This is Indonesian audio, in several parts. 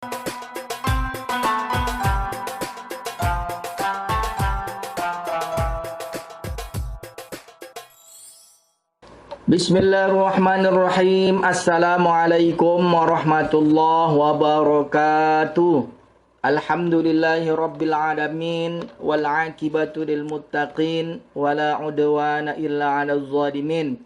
Bismillahirrahmanirrahim. Assalamualaikum warahmatullahi wabarakatuh. Alhamdulillahi rabbil alamin. Wal aqibatu lil muttaqin. Wala udwana illa 'alal zalimin.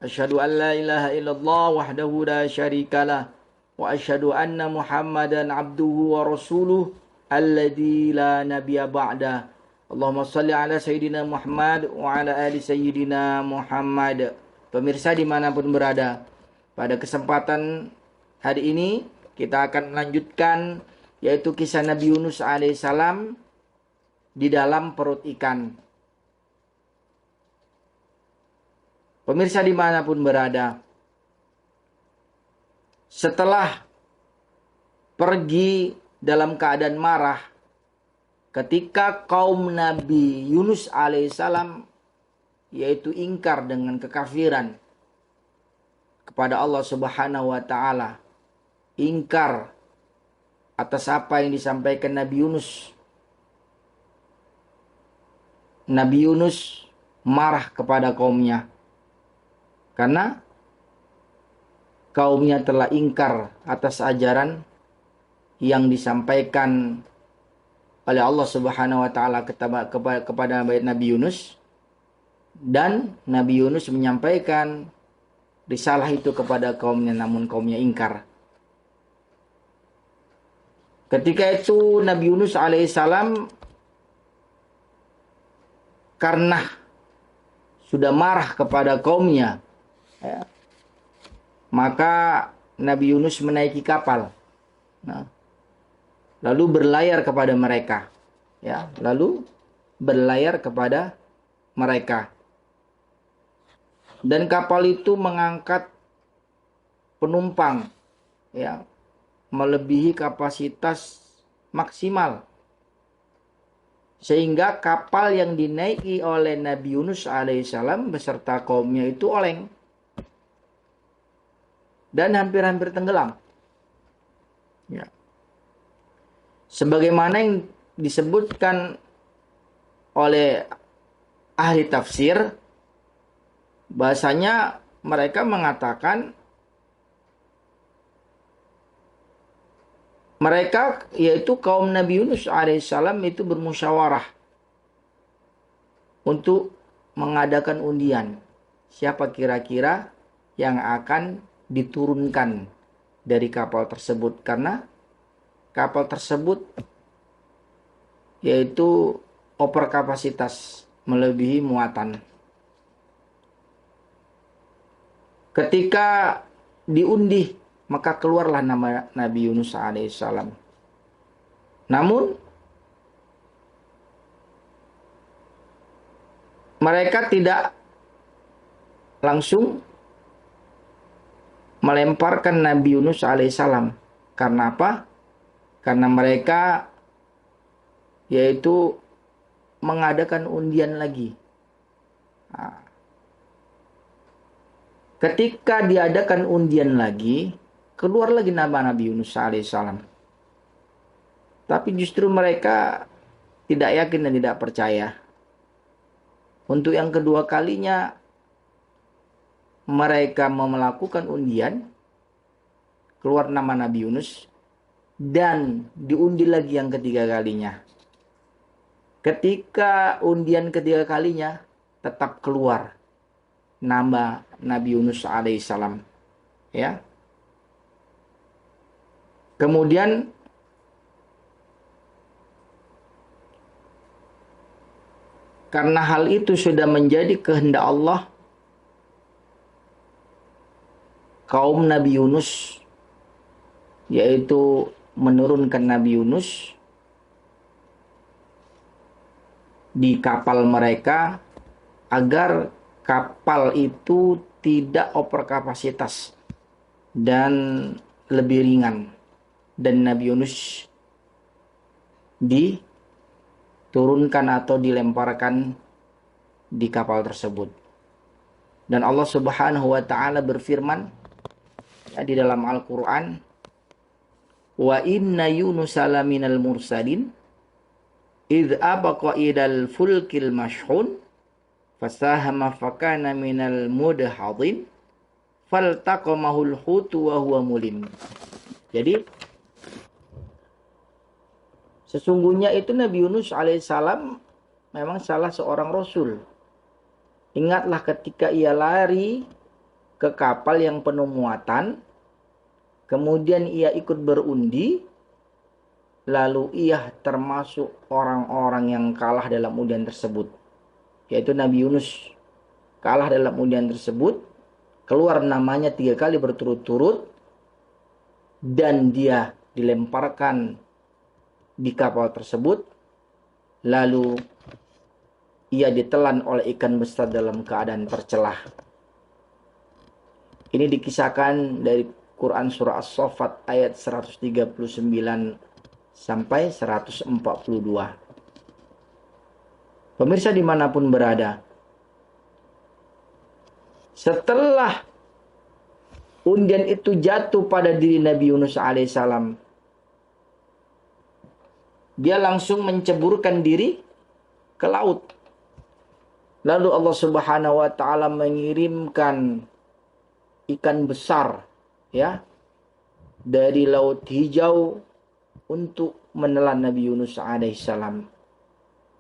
Asyhadu an la ilaha illallah wahdahu la syarikalah. Wa asyhadu anna Muhammadan abduhu wa rasuluh alladzi la nabiyya ba'da. Allahumma shalli ala sayyidina Muhammad wa ala ali sayyidina Muhammad. Pemirsa dimanapun berada, pada kesempatan hari ini kita akan melanjutkan yaitu kisah Nabi Yunus alaihissalam di dalam perut ikan. Pemirsa dimanapun berada, setelah pergi dalam keadaan marah ketika kaum Nabi Yunus alaihissalam yaitu ingkar dengan kekafiran kepada Allah Subhanahu wa taala, ingkar atas apa yang disampaikan Nabi Yunus. Nabi Yunus marah kepada kaumnya karena kaumnya telah ingkar atas ajaran yang disampaikan oleh Allah Subhanahu wa taala kepada Nabi Yunus. Dan Nabi Yunus menyampaikan risalah itu kepada kaumnya, namun kaumnya ingkar. Ketika itu Nabi Yunus alaihissalam karena sudah marah kepada kaumnya, ya, maka Nabi Yunus menaiki kapal, lalu berlayar kepada mereka, ya, lalu berlayar kepada mereka. Dan kapal itu mengangkat penumpang, ya, melebihi kapasitas maksimal. Sehingga kapal yang dinaiki oleh Nabi Yunus alaihissalam beserta kaumnya itu oleng dan hampir-hampir tenggelam. Ya. Sebagaimana yang disebutkan oleh ahli tafsir, bahasanya mereka mengatakan mereka yaitu kaum Nabi Yunus alaihissalam itu bermusyawarah untuk mengadakan undian siapa kira-kira yang akan diturunkan dari kapal tersebut, karena kapal tersebut yaitu overkapasitas, melebihi muatan. Ketika diundi, maka keluarlah nama Nabi Yunus alaihissalam. Namun mereka tidak langsung melemparkan Nabi Yunus alaihissalam. Karena apa? Karena mereka yaitu mengadakan undian lagi. Ketika diadakan undian lagi, keluar lagi nama Nabi Yunus alaihissalam. Tapi justru mereka tidak yakin dan tidak percaya. Untuk yang kedua kalinya mereka melakukan undian, keluar nama Nabi Yunus, dan diundi lagi yang ketiga kalinya. Ketika undian ketiga kalinya, tetap keluar nama Nabi Yunus alaihissalam, ya. Kemudian karena hal itu sudah menjadi kehendak Allah, kaum Nabi Yunus yaitu menurunkan Nabi Yunus di kapal mereka agar kapal itu tidak overkapasitas dan lebih ringan, dan Nabi Yunus diturunkan atau dilemparkan di kapal tersebut. Dan Allah Subhanahu wa taala berfirman, ya, di dalam Al-Qur'an, wa inna Yunus laminal mursalin idh abaqa idal fulkil mashhun fasahama fakana minal mudhadhin faltaqamahul hutu wa huwa mulim. Jadi sesungguhnya itu Nabi Yunus alaihissalam memang salah seorang rasul. Ingatlah ketika ia lari ke kapal yang penuh muatan, kemudian ia ikut berundi, lalu ia termasuk orang-orang yang kalah dalam undian tersebut. Yaitu Nabi Yunus kalah dalam undian tersebut, keluar namanya 3 kali berturut-turut, dan dia dilemparkan di kapal tersebut, lalu ia ditelan oleh ikan besar dalam keadaan tercelah. Ini dikisahkan dari Quran surah As-Saffat ayat 139 sampai 142. Pemirsa dimanapun berada, setelah undian itu jatuh pada diri Nabi Yunus alaihissalam, dia langsung menceburkan diri ke laut. Lalu Allah Subhanahu wa taala mengirimkan ikan besar ya dari laut hijau untuk menelan Nabi Yunus alaihissalam.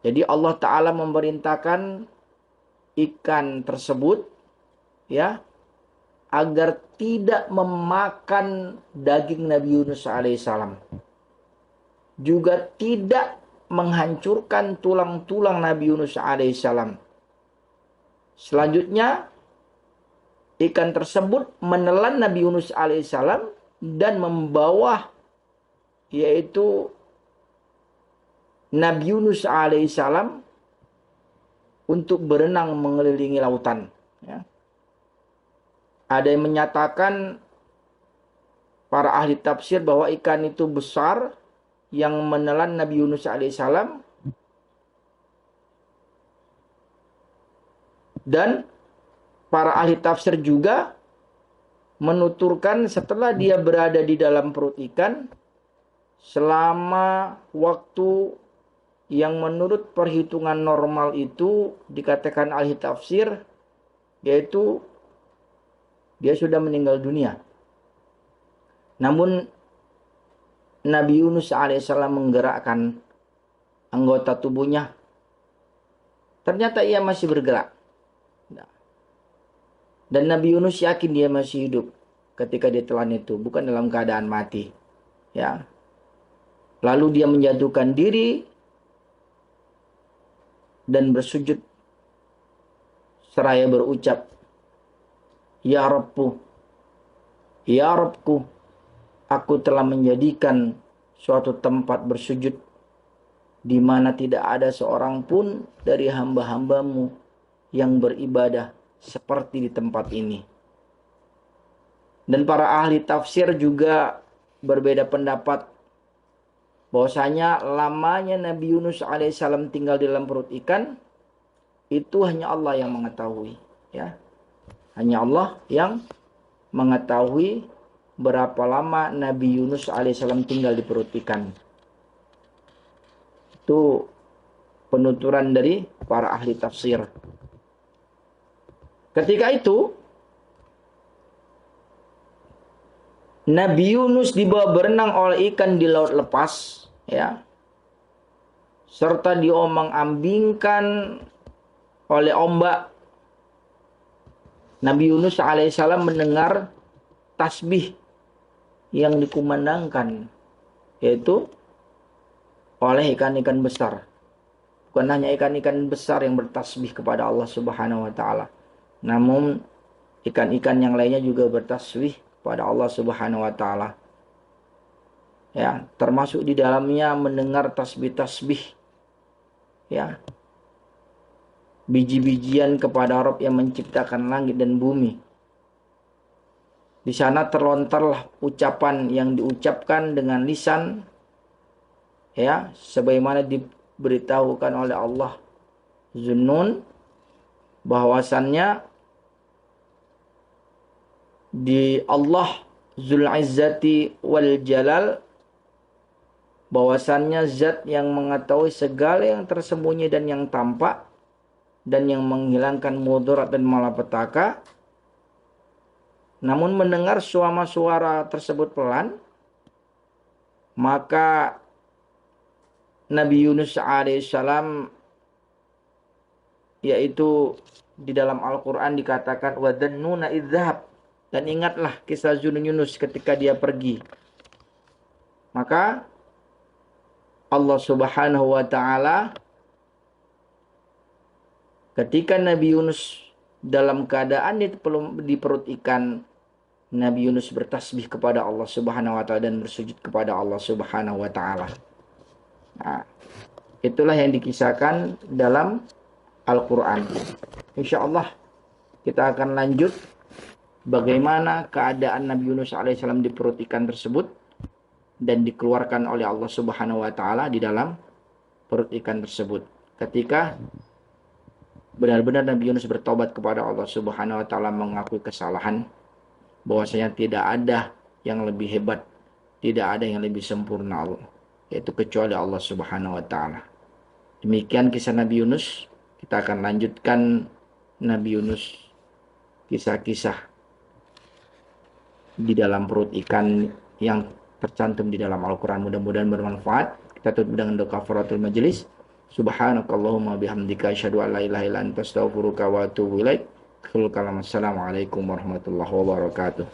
Jadi Allah taala memerintahkan ikan tersebut ya agar tidak memakan daging Nabi Yunus alaihissalam. Juga tidak menghancurkan tulang-tulang Nabi Yunus alaihissalam. Selanjutnya, ikan tersebut menelan Nabi Yunus alaihissalam dan membawa yaitu Nabi Yunus alaihissalam untuk berenang mengelilingi lautan. Ya. Ada yang menyatakan para ahli tafsir bahwa ikan itu besar yang menelan Nabi Yunus alaihissalam, dan para ahli tafsir juga menuturkan setelah dia berada di dalam perut ikan selama waktu yang menurut perhitungan normal itu dikatakan ahli tafsir yaitu dia sudah meninggal dunia. Namun Nabi Yunus alaihissalam menggerakkan anggota tubuhnya. Ternyata ia masih bergerak. Dan Nabi Yunus yakin dia masih hidup ketika ditelan itu, bukan dalam keadaan mati. Ya. Lalu dia menjatuhkan diri dan bersujud seraya berucap, Ya Rabbu, Ya Rabbku, aku telah menjadikan suatu tempat bersujud di mana tidak ada seorang pun dari hamba-hambamu yang beribadah seperti di tempat ini. Dan para ahli tafsir juga berbeda pendapat bahwasanya lamanya Nabi Yunus alaihissalam tinggal di dalam perut ikan itu hanya Allah yang mengetahui. Ya, hanya Allah yang mengetahui berapa lama Nabi Yunus alaihissalam tinggal di perut ikan. Itu penuturan dari para ahli tafsir. Ketika itu Nabi Yunus dibawa berenang oleh ikan di laut lepas, ya, serta diombang-ambingkan oleh ombak. Nabi Yunus alaihissalam mendengar tasbih yang dikumandangkan, yaitu oleh ikan-ikan besar. Bukan hanya ikan-ikan besar yang bertasbih kepada Allah Subhanahu wa taala, namun ikan-ikan yang lainnya juga bertasbih kepada Allah Subhanahu wa taala. Ya, termasuk di dalamnya mendengar tasbih-tasbih. Ya. Biji-bijian kepada Rabb yang menciptakan langit dan bumi. Di sana terlontarlah ucapan yang diucapkan dengan lisan, ya, sebagaimana diberitahukan oleh Allah Zunnun bahwasannya di Allah Zul Izzati wal Jalal bahwasannya zat yang mengetahui segala yang tersembunyi dan yang tampak, dan yang menghilangkan mudarat dan malapetaka. Namun mendengar suara tersebut pelan, maka Nabi Yunus alaihissalam, yaitu di dalam Al-Quran dikatakan wadannuna idzhab, dan ingatlah kisah Yunus ketika dia pergi. Maka Allah Subhanahu wa taala ketika Nabi Yunus dalam keadaan di perut ikan, Nabi Yunus bertasbih kepada Allah Subhanahu wa taala dan bersujud kepada Allah Subhanahu wa taala. Nah, itulah yang dikisahkan dalam Al-Quran. Insyaallah kita akan lanjut bagaimana keadaan Nabi Yunus alaihissalam di perut ikan tersebut dan dikeluarkan oleh Allah Subhanahu wa taala di dalam perut ikan tersebut. Ketika benar-benar Nabi Yunus bertobat kepada Allah Subhanahu wa taala, mengakui kesalahan, bahwasanya tidak ada yang lebih hebat, tidak ada yang lebih sempurna yaitu kecuali Allah Subhanahu wa taala. Demikian kisah Nabi Yunus. Kita akan lanjutkan Nabi Yunus, kisah-kisah di dalam perut ikan yang tercantum di dalam Al-Quran. Mudah-mudahan bermanfaat. Kita tutup dengan doa kafaratul majelis. Subhanakallahumma bihamdika asyhadu an la ilaha illa anta astaghfiruka wa atubu ilaik. Assalamualaikum warahmatullahi wabarakatuh.